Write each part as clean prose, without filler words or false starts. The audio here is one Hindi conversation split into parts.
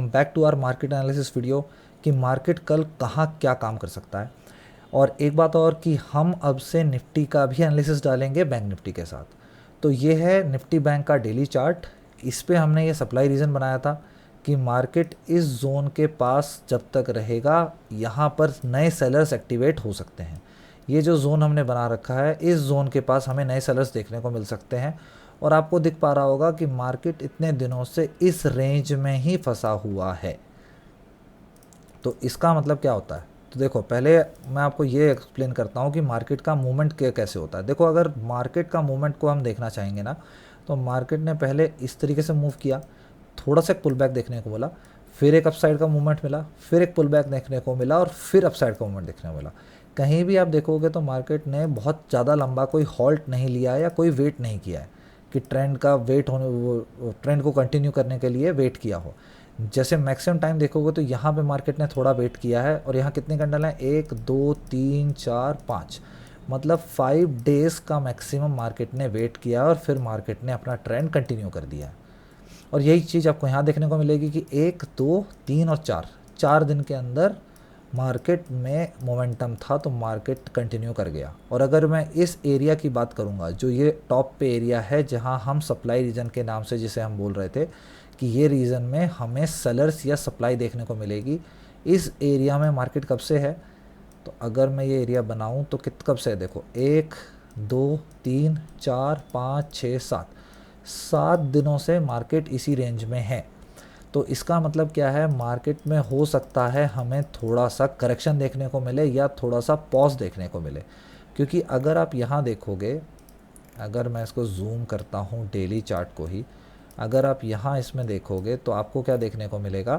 Welcome back to our market analysis video कि मार्केट कल कहाँ क्या काम कर सकता है। और एक बात और कि हम अब से निफ्टी का भी एनालिसिस डालेंगे बैंक निफ्टी के साथ। तो ये है निफ्टी बैंक का डेली चार्ट। इस पे हमने ये सप्लाई रीजन बनाया था कि मार्केट इस जोन के पास जब तक रहेगा यहाँ पर नए सेलर्स एक्टिवेट हो सकते हैं। ये जो जोन हमने बना रखा है, इस जोन के पास हमें नए सेलर्स देखने को मिल सकते हैं। और आपको दिख पा रहा होगा कि मार्केट इतने दिनों से इस रेंज में ही फंसा हुआ है। तो इसका मतलब क्या होता है, तो देखो पहले मैं आपको ये एक्सप्लेन करता हूँ कि मार्केट का मूवमेंट कैसे होता है। देखो अगर मार्केट का मूवमेंट को हम देखना चाहेंगे ना, तो मार्केट ने पहले इस तरीके से मूव किया, थोड़ा सा पुल बैक देखने को मिला, फिर एक अपसाइड का मूवमेंट मिला, फिर एक पुल बैक देखने को मिला और फिर अपसाइड का मूवमेंट देखने को मिला। कहीं भी आप देखोगे तो मार्केट ने बहुत ज़्यादा लंबा कोई हॉल्ट नहीं लिया है या कोई वेट नहीं किया है कि ट्रेंड का वेट होने, वो ट्रेंड को कंटिन्यू करने के लिए वेट किया हो। जैसे मैक्सिमम टाइम देखोगे तो यहाँ पे मार्केट ने थोड़ा वेट किया है और यहाँ कितने कैंडल हैं, 1 2 3 4 5, मतलब 5 डेज़ का मैक्सिमम मार्केट ने वेट किया और फिर मार्केट ने अपना ट्रेंड कंटिन्यू कर दिया। और यही चीज़ आपको यहाँ देखने को मिलेगी कि 1 2 3 और 4 दिन के अंदर मार्केट में मोमेंटम था तो मार्केट कंटिन्यू कर गया। और अगर मैं इस एरिया की बात करूँगा, जो ये टॉप पे एरिया है जहाँ हम सप्लाई रीजन के नाम से जिसे हम बोल रहे थे कि ये रीजन में हमें सेलर्स या सप्लाई देखने को मिलेगी, इस एरिया में मार्केट कब से है। तो अगर मैं ये एरिया बनाऊं तो कब से है, देखो 1 2 3 4 5 6 7 दिनों से मार्केट इसी रेंज में है। तो इसका मतलब क्या है, मार्केट में हो सकता है हमें थोड़ा सा करेक्शन देखने को मिले या थोड़ा सा पॉज देखने को मिले। क्योंकि अगर आप यहाँ देखोगे, अगर मैं इसको जूम करता हूँ डेली चार्ट को ही, अगर आप यहाँ इसमें देखोगे तो आपको क्या देखने को मिलेगा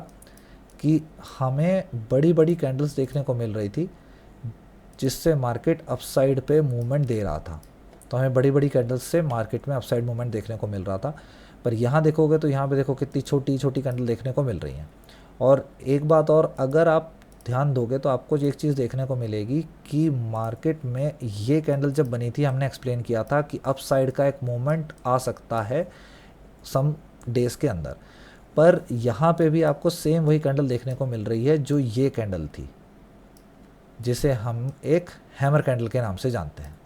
कि हमें बड़ी बड़ी कैंडल्स देखने को मिल रही थी जिससे मार्केट अपसाइड पे मूवमेंट दे रहा था। तो हमें बड़ी बड़ी कैंडल्स से मार्केट में अपसाइड मूवमेंट देखने को मिल रहा था। पर यहाँ देखोगे तो यहाँ पे देखो कितनी छोटी छोटी कैंडल देखने को मिल रही हैं। और एक बात और, अगर आप ध्यान दोगे तो आपको एक चीज़ देखने को मिलेगी कि मार्केट में ये कैंडल जब बनी थी हमने एक्सप्लेन किया था कि अप साइड का एक मूवमेंट आ सकता है सम डेज़ के अंदर। पर यहाँ पे भी आपको सेम वही कैंडल देखने को मिल रही है जो ये कैंडल थी, जिसे हम एक हैमर कैंडल के नाम से जानते हैं।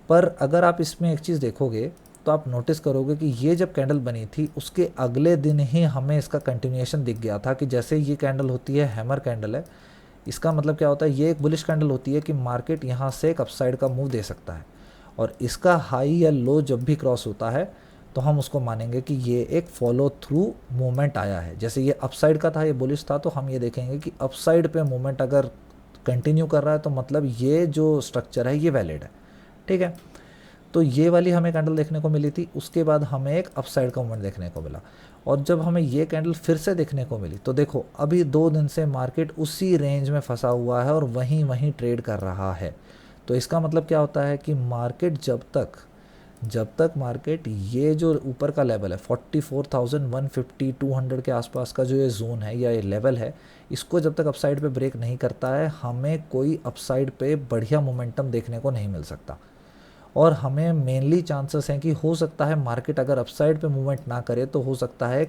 पर अगर आप इसमें एक चीज़ देखोगे तो आप नोटिस करोगे कि ये जब कैंडल बनी थी उसके अगले दिन ही हमें इसका कंटिन्यूएशन दिख गया था कि जैसे ये कैंडल होती है हैमर कैंडल है, इसका मतलब क्या होता है, ये एक बुलिश कैंडल होती है कि मार्केट यहाँ से एक अपसाइड का मूव दे सकता है। और इसका हाई या लो जब भी क्रॉस होता है तो हम उसको मानेंगे कि ये एक फॉलो थ्रू मूवमेंट आया है। जैसे ये अपसाइड का था, ये बुलिश था, तो हम ये देखेंगे कि अपसाइड पे मूवमेंट अगर कंटिन्यू कर रहा है तो मतलब ये जो स्ट्रक्चर है ये वैलिड है। ठीक है, तो ये वाली हमें कैंडल देखने को मिली थी, उसके बाद हमें एक अपसाइड का मूवमेंट देखने को मिला। और जब हमें ये कैंडल फिर से देखने को मिली तो देखो अभी 2 दिन से मार्केट उसी रेंज में फंसा हुआ है और वहीं वहीं ट्रेड कर रहा है। तो इसका मतलब क्या होता है कि मार्केट जब तक मार्केट ये जो ऊपर का लेवल है 44,150 200 के आसपास का जो ये जोन है या ये लेवल है, इसको जब तक अपसाइड पे ब्रेक नहीं करता है हमें कोई अपसाइड पे बढ़िया मोमेंटम देखने को नहीं मिल सकता। और हमें मेनली चांसेस हैं कि हो सकता है मार्केट अगर अपसाइड पे मूवमेंट ना करे तो हो सकता है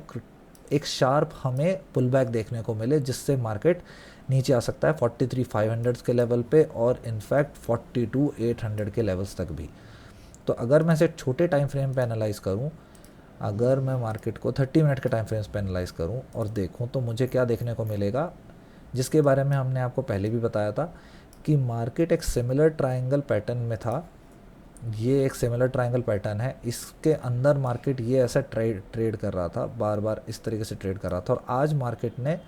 एक शार्प हमें पुल बैक देखने को मिले जिससे मार्केट नीचे आ सकता है 43,500 के लेवल पे और इनफैक्ट 42,800 के लेवल्स तक भी। तो अगर मैं इसे छोटे टाइम फ्रेम पे एनालाइज़ करूं, अगर मैं मार्केट को 30 मिनट के टाइम फ्रेम्स पे एनालाइज़ करूं और देखूं तो मुझे क्या देखने को मिलेगा, जिसके बारे में हमने आपको पहले भी बताया था कि मार्केट एक सिमिलर ट्रायंगल पैटर्न में था। ये एक सिमिलर ट्रायंगल पैटर्न है, इसके अंदर मार्केट ये ऐसा ट्रेड कर रहा था, बार बार इस तरीके से ट्रेड कर रहा था। और आज मार्केट ने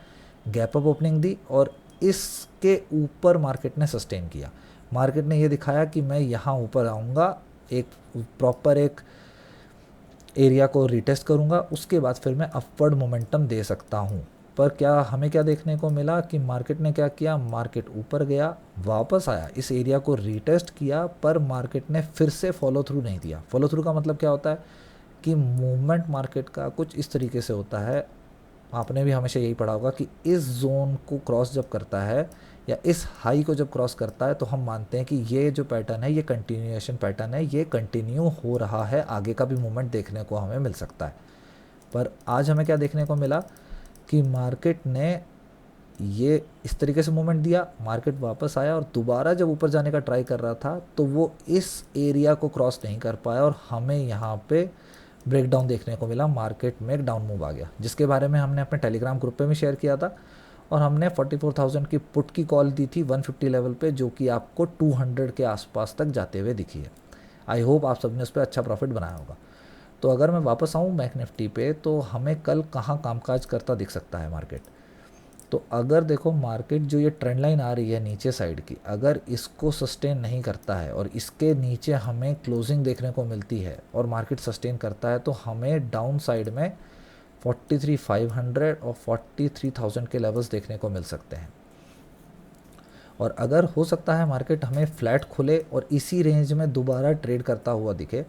गैप अप ओपनिंग दी और इसके ऊपर मार्केट ने सस्टेन किया। मार्केट ने ये दिखाया कि मैं यहाँ ऊपर आऊँगा, एक प्रॉपर एक एरिया को रिटेस्ट करूँगा, उसके बाद फिर मैं अपवर्ड मोमेंटम दे सकता हूँ। पर क्या हमें क्या देखने को मिला कि मार्केट ने क्या किया, मार्केट ऊपर गया, वापस आया, इस एरिया को रीटेस्ट किया, पर मार्केट ने फिर से फॉलो थ्रू नहीं दिया। फॉलो थ्रू का मतलब क्या होता है कि मूवमेंट मार्केट का कुछ इस तरीके से होता है, आपने भी हमेशा यही पढ़ा होगा कि इस जोन को क्रॉस जब करता है या इस हाई को जब क्रॉस करता है तो हम मानते हैं कि ये जो पैटर्न है ये कंटिन्यूएशन पैटर्न है, ये कंटिन्यू हो रहा है, आगे का भी मूवमेंट देखने को हमें मिल सकता है। पर आज हमें क्या देखने को मिला कि मार्केट ने ये इस तरीके से मूवमेंट दिया, मार्केट वापस आया और दोबारा जब ऊपर जाने का ट्राई कर रहा था तो वो इस एरिया को क्रॉस नहीं कर पाया और हमें यहाँ पे ब्रेकडाउन देखने को मिला, मार्केट में एक डाउन मूव आ गया, जिसके बारे में हमने अपने टेलीग्राम ग्रुप पे भी शेयर किया था। और हमने 44,000 की पुट की कॉल दी थी 150 लेवल पे, जो कि आपको 200 के आसपास तक जाते हुए दिखी है। आई होप आप सबने उस पर अच्छा प्रॉफिट बनाया होगा। तो अगर मैं वापस आऊँ बैंक निफ्टी पे, तो हमें कल कहाँ कामकाज करता दिख सकता है मार्केट। तो अगर देखो मार्केट जो ये ट्रेंड लाइन आ रही है नीचे साइड की, अगर इसको सस्टेन नहीं करता है और इसके नीचे हमें क्लोजिंग देखने को मिलती है और मार्केट सस्टेन करता है, तो हमें डाउन साइड में 43,500 और 43,000 के लेवल्स देखने को मिल सकते हैं। और अगर हो सकता है मार्केट हमें फ्लैट खुले और इसी रेंज में दोबारा ट्रेड करता हुआ दिखे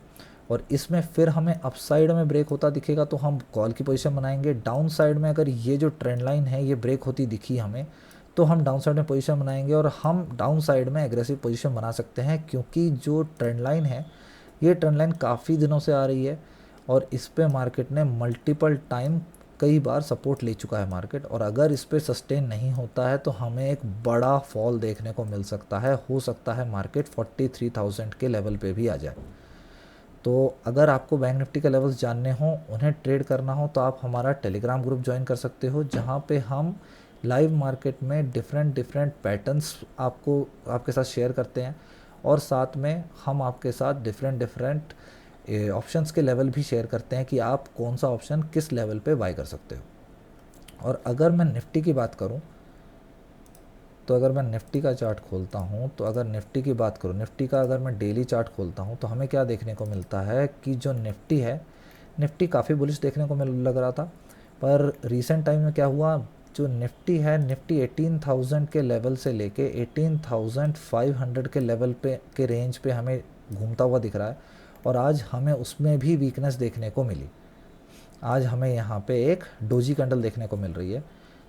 और इसमें फिर हमें अपसाइड में ब्रेक होता दिखेगा, तो हम कॉल की पोजीशन बनाएंगे। डाउन साइड में अगर ये जो ट्रेंड लाइन है ये ब्रेक होती दिखी हमें, तो हम डाउन साइड में पोजीशन बनाएंगे और हम डाउन साइड में एग्रेसिव पोजीशन बना सकते हैं, क्योंकि जो ट्रेंड लाइन है ये ट्रेंड लाइन काफ़ी दिनों से आ रही है और इस पे मार्केट ने मल्टीपल टाइम कई बार सपोर्ट ले चुका है मार्केट। और अगर इस पे सस्टेन नहीं होता है तो हमें एक बड़ा फॉल देखने को मिल सकता है, हो सकता है मार्केट 43,000 के लेवल पे भी आ जाए। तो अगर आपको बैंक निफ्टी के लेवल्स जानने हो, उन्हें ट्रेड करना हो, तो आप हमारा टेलीग्राम ग्रुप ज्वाइन कर सकते हो, जहाँ पे हम लाइव मार्केट में डिफरेंट पैटर्न्स आपके साथ शेयर करते हैं और साथ में हम आपके साथ डिफरेंट ऑप्शंस के लेवल भी शेयर करते हैं कि आप कौन सा ऑप्शन किस लेवल पे बाय कर सकते हो। और अगर मैं निफ्टी की बात करूं, तो अगर मैं निफ्टी का चार्ट खोलता हूं, तो अगर निफ्टी की बात करूं, निफ्टी का अगर मैं डेली चार्ट खोलता हूं, तो हमें क्या देखने को मिलता है कि जो निफ्टी है, निफ्टी काफ़ी बुलिश देखने को मिल लग रहा था, पर रिसेंट टाइम में क्या हुआ, जो निफ्टी है, निफ्टी 18,000 के लेवल से लेके 18,500 के लेवल पे के रेंज पे हमें घूमता हुआ दिख रहा है और आज हमें उसमें भी वीकनेस देखने को मिली। आज हमें यहाँ पे एक डोजी कैंडल देखने को मिल रही है।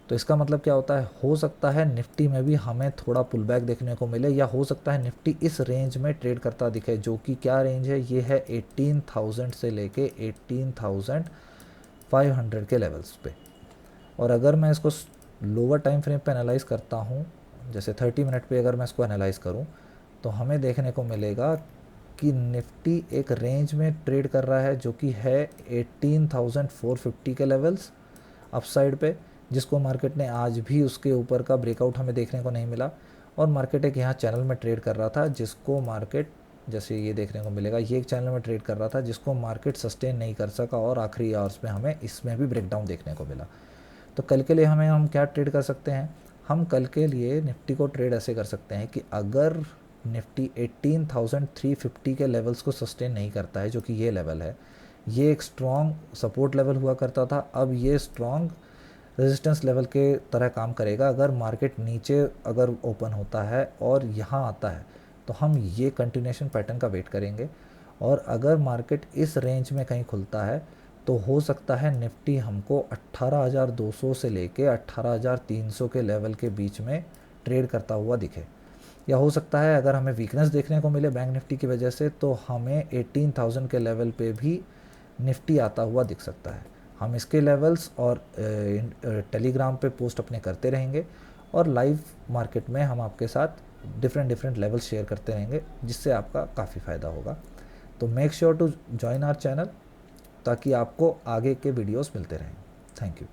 तो इसका मतलब क्या होता है, हो सकता है निफ्टी में भी हमें थोड़ा पुल बैक देखने को मिले, या हो सकता है निफ्टी इस रेंज में ट्रेड करता दिखे, जो कि क्या रेंज है, ये है 18,000 से लेके 18,500 के लेवल्स पे। और अगर मैं इसको लोअर टाइम फ्रेम पे एनालाइज़ करता हूँ, जैसे 30 मिनट पे अगर मैं इसको एनालाइज़ करूँ, तो हमें देखने को मिलेगा कि निफ्टी एक रेंज में ट्रेड कर रहा है, जो कि है 18,450 के लेवल्स अपसाइड पे, जिसको मार्केट ने आज भी उसके ऊपर का ब्रेकआउट हमें देखने को नहीं मिला। और मार्केट एक यहाँ चैनल में ट्रेड कर रहा था, जिसको मार्केट, जैसे ये देखने को मिलेगा, ये एक चैनल में ट्रेड कर रहा था जिसको मार्केट सस्टेन नहीं कर सका और आखिरी आवर्स में हमें इसमें भी ब्रेकडाउन देखने को मिला। तो कल के लिए हम क्या ट्रेड कर सकते हैं, हम कल के लिए निफ्टी को ट्रेड ऐसे कर सकते हैं कि अगर निफ्टी 18,350 के लेवल्स को सस्टेन नहीं करता है, जो कि ये लेवल है, ये एक स्ट्रॉन्ग सपोर्ट लेवल हुआ करता था, अब ये स्ट्रॉन्ग रेजिस्टेंस लेवल के तरह काम करेगा। अगर मार्केट नीचे अगर ओपन होता है और यहाँ आता है, तो हम ये कंटिन्यूएशन पैटर्न का वेट करेंगे। और अगर मार्केट इस रेंज में कहीं खुलता है, तो हो सकता है निफ्टी हमको 18,200 से लेके 18,300 के लेवल के बीच में ट्रेड करता हुआ दिखे। या हो सकता है अगर हमें वीकनेस देखने को मिले बैंक निफ्टी की वजह से, तो हमें 18,000 के लेवल पे भी निफ्टी आता हुआ दिख सकता है। हम इसके लेवल्स और टेलीग्राम पे पोस्ट अपने करते रहेंगे और लाइव मार्केट में हम आपके साथ डिफरेंट लेवल्स शेयर करते रहेंगे, जिससे आपका काफ़ी फ़ायदा होगा। तो make sure to join our channel, ताकि आपको आगे के वीडियोस मिलते रहें। Thank you.